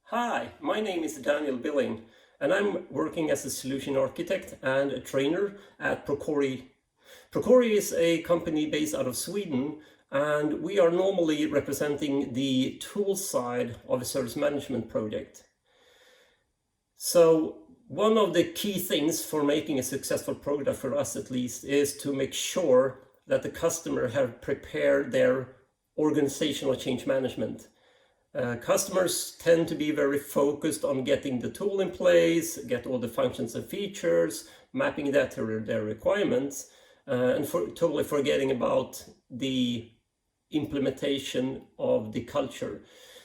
Hi, my name is Daniel Billing, and I'm working as a solution architect and a trainer at Procori. Procori is a company based out of Sweden, and we are normally representing the tool side of a service management project. So one of the key things for making a successful product, for us at least, is to make sure that the customer have prepared their organizational change management. Customers tend to be very focused on getting the tool in place, get all the functions and features, mapping that to their requirements, and totally forgetting about the implementation of the culture.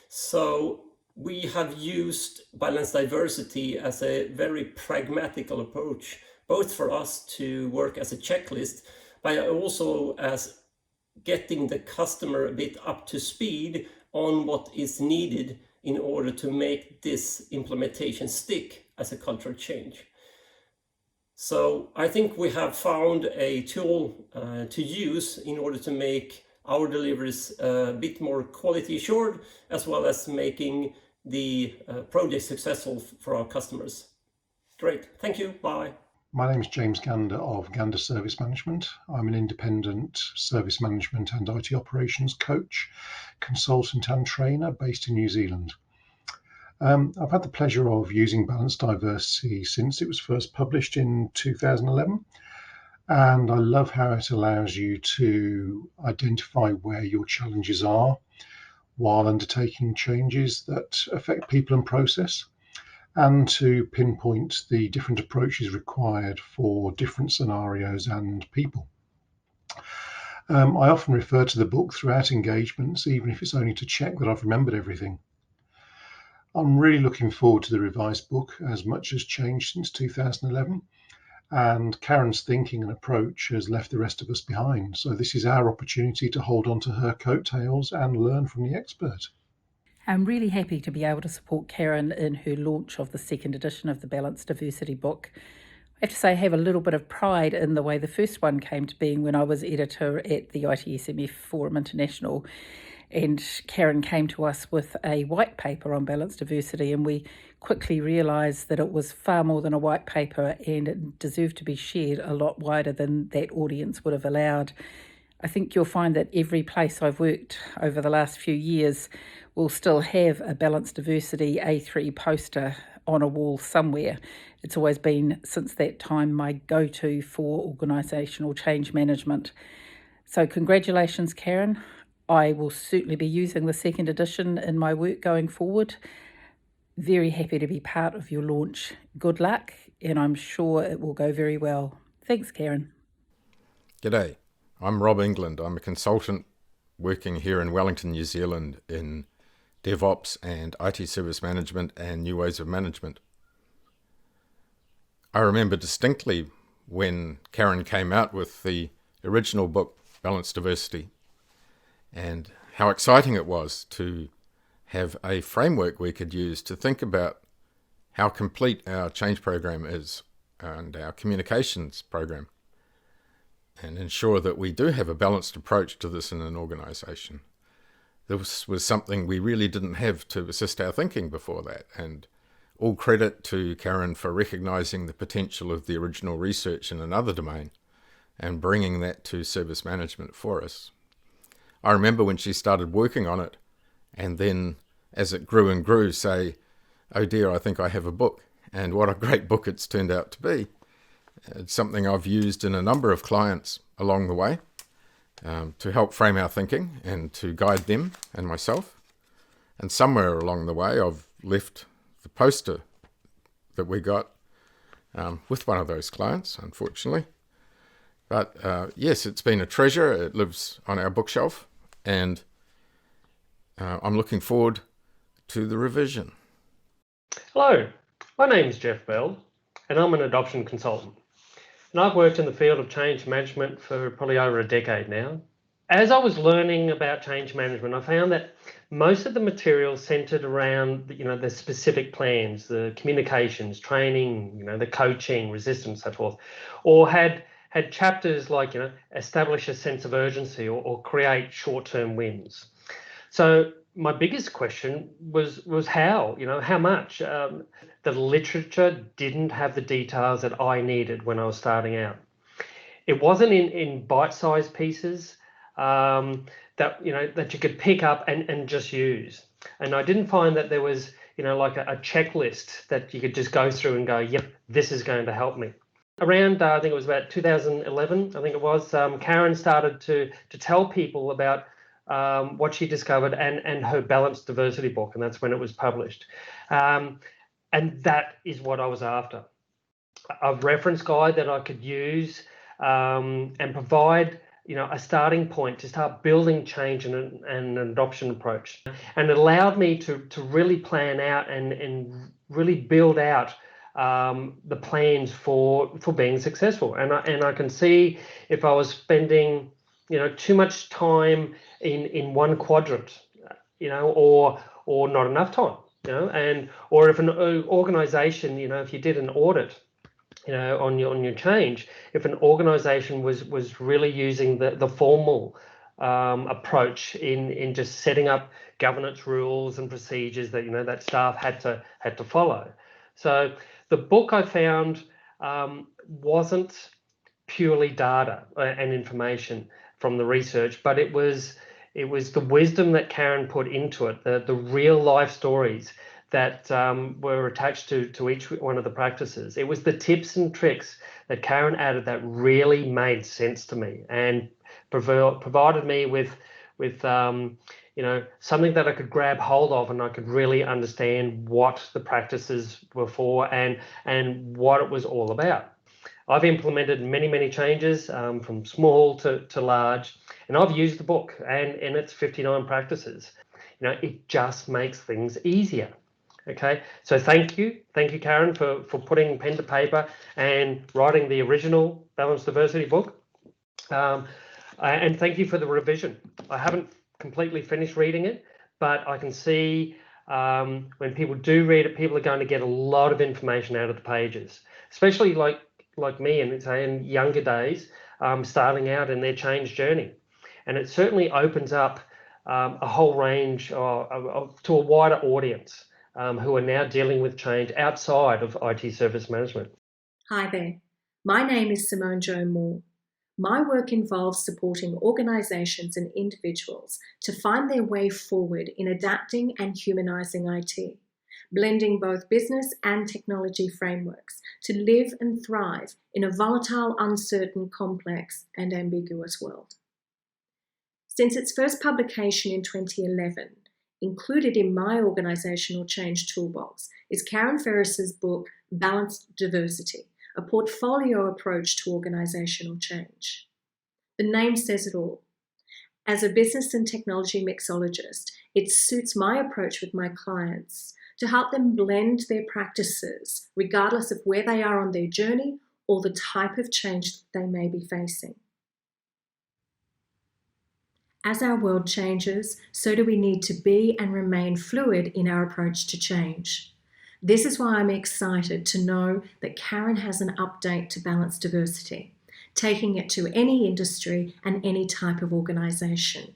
So we have used balanced diversity as a very pragmatical approach, both for us to work as a checklist, but also as getting the customer a bit up to speed on what is needed in order to make this implementation stick as a cultural change. So I think we have found a tool to use in order to make our deliveries a bit more quality assured, as well as making the project successful for our customers. Great, thank you, bye. My name is James Gander of Gander Service Management. I'm an independent service management and IT operations coach, consultant and trainer based in New Zealand. I've had the pleasure of using Balanced Diversity since it was first published in 2011, and I love how it allows you to identify where your challenges are while undertaking changes that affect people and process, and to pinpoint the different approaches required for different scenarios and people. I often refer to the book throughout engagements, even if it's only to check that I've remembered everything. I'm really looking forward to the revised book, as much has changed since 2011, and Karen's thinking and approach has left the rest of us behind. So this is our opportunity to hold on to her coattails and learn from the expert. I'm really happy to be able to support Karen in her launch of the second edition of the Balanced Diversity book. I have to say I have a little bit of pride in the way the first one came to being when I was editor at the ITSMF Forum International, and Karen came to us with a white paper on balanced diversity, and we quickly realised that it was far more than a white paper and it deserved to be shared a lot wider than that audience would have allowed. I think you'll find that every place I've worked over the last few years will still have a balanced diversity A3 poster on a wall somewhere. It's always been, since that time, my go-to for organisational change management. So congratulations, Karen. I will certainly be using the second edition in my work going forward. Very happy to be part of your launch. Good luck, and I'm sure it will go very well. Thanks, Karen. G'day, I'm Rob England. I'm a consultant working here in Wellington, New Zealand in DevOps and IT service management and new ways of management. I remember distinctly when Karen came out with the original book, Balanced Diversity, and how exciting it was to have a framework we could use to think about how complete our change program is and our communications program, and ensure that we do have a balanced approach to this in an organisation. This was something we really didn't have to assist our thinking before that, and all credit to Karen for recognising the potential of the original research in another domain and bringing that to service management for us. I remember when she started working on it, and then as it grew and grew, say, oh dear, I think I have a book. And what a great book it's turned out to be. It's something I've used in a number of clients along the way to help frame our thinking and to guide them and myself. And somewhere along the way, I've left the poster that we got with one of those clients, unfortunately. But yes, it's been a treasure. It lives on our bookshelf, and I'm looking forward to the revision. Hello, my name is Jeff Bell, and I'm an adoption consultant. And I've worked in the field of change management for probably over a decade now. As I was learning about change management, I found that most of the material centered around, the specific plans, the communications, training, the coaching, resistance, so forth, or had chapters like, establish a sense of urgency or create short-term wins. So my biggest question was how, how much. The literature didn't have the details that I needed when I was starting out. It wasn't in bite-sized pieces that you could pick up and just use. And I didn't find that there was like a checklist that you could just go through and go, yep, this is going to help me. Around I think it was about 2011, I think it was, Karen started to tell people about what she discovered and her balanced diversity book, and that's when it was published. And that is what I was after. A reference guide that I could use and provide a starting point to start building change and an adoption approach. And it allowed me to really plan out and really build out the plans for being successful. And I can see if I was spending too much time in one quadrant, or not enough time, or if an organization, if you did an audit on your change, if an organization was really using the formal approach in just setting up governance rules and procedures that that staff had to follow. So the book I found wasn't purely data and information from the research, but it was the wisdom that Karen put into it, the real life stories that were attached to each one of the practices. It was the tips and tricks that Karen added that really made sense to me and provided me with something that I could grab hold of, and I could really understand what the practices were for and what it was all about. I've implemented many changes from small to large, and I've used the book and its 59 practices. It just makes things easier. Okay, so thank you, Karen, for putting pen to paper and writing the original Balanced Diversity book. And thank you for the revision. I haven't completely finished reading it, but I can see when people do read it, people are going to get a lot of information out of the pages, especially like me in younger days, starting out in their change journey. And it certainly opens up a whole range to a wider audience who are now dealing with change outside of IT service management. Hi there. My name is Simone Jo Moore. My work involves supporting organisations and individuals to find their way forward in adapting and humanising IT, blending both business and technology frameworks to live and thrive in a volatile, uncertain, complex and ambiguous world. Since its first publication in 2011, included in my organisational change toolbox is Karen Ferris's book, Balanced Diversity, a portfolio approach to organisational change. The name says it all. As a business and technology mixologist, it suits my approach with my clients to help them blend their practices, regardless of where they are on their journey or the type of change that they may be facing. As our world changes, so do we need to be and remain fluid in our approach to change. This is why I'm excited to know that Karen has an update to Balanced Diversity, taking it to any industry and any type of organisation.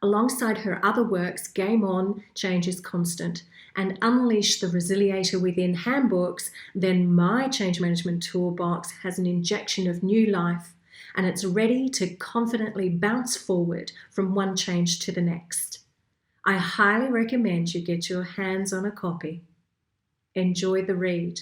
Alongside her other works, Game On, Change is Constant, and Unleash the Resiliator Within handbooks, then my change management toolbox has an injection of new life, and it's ready to confidently bounce forward from one change to the next. I highly recommend you get your hands on a copy. Enjoy the read.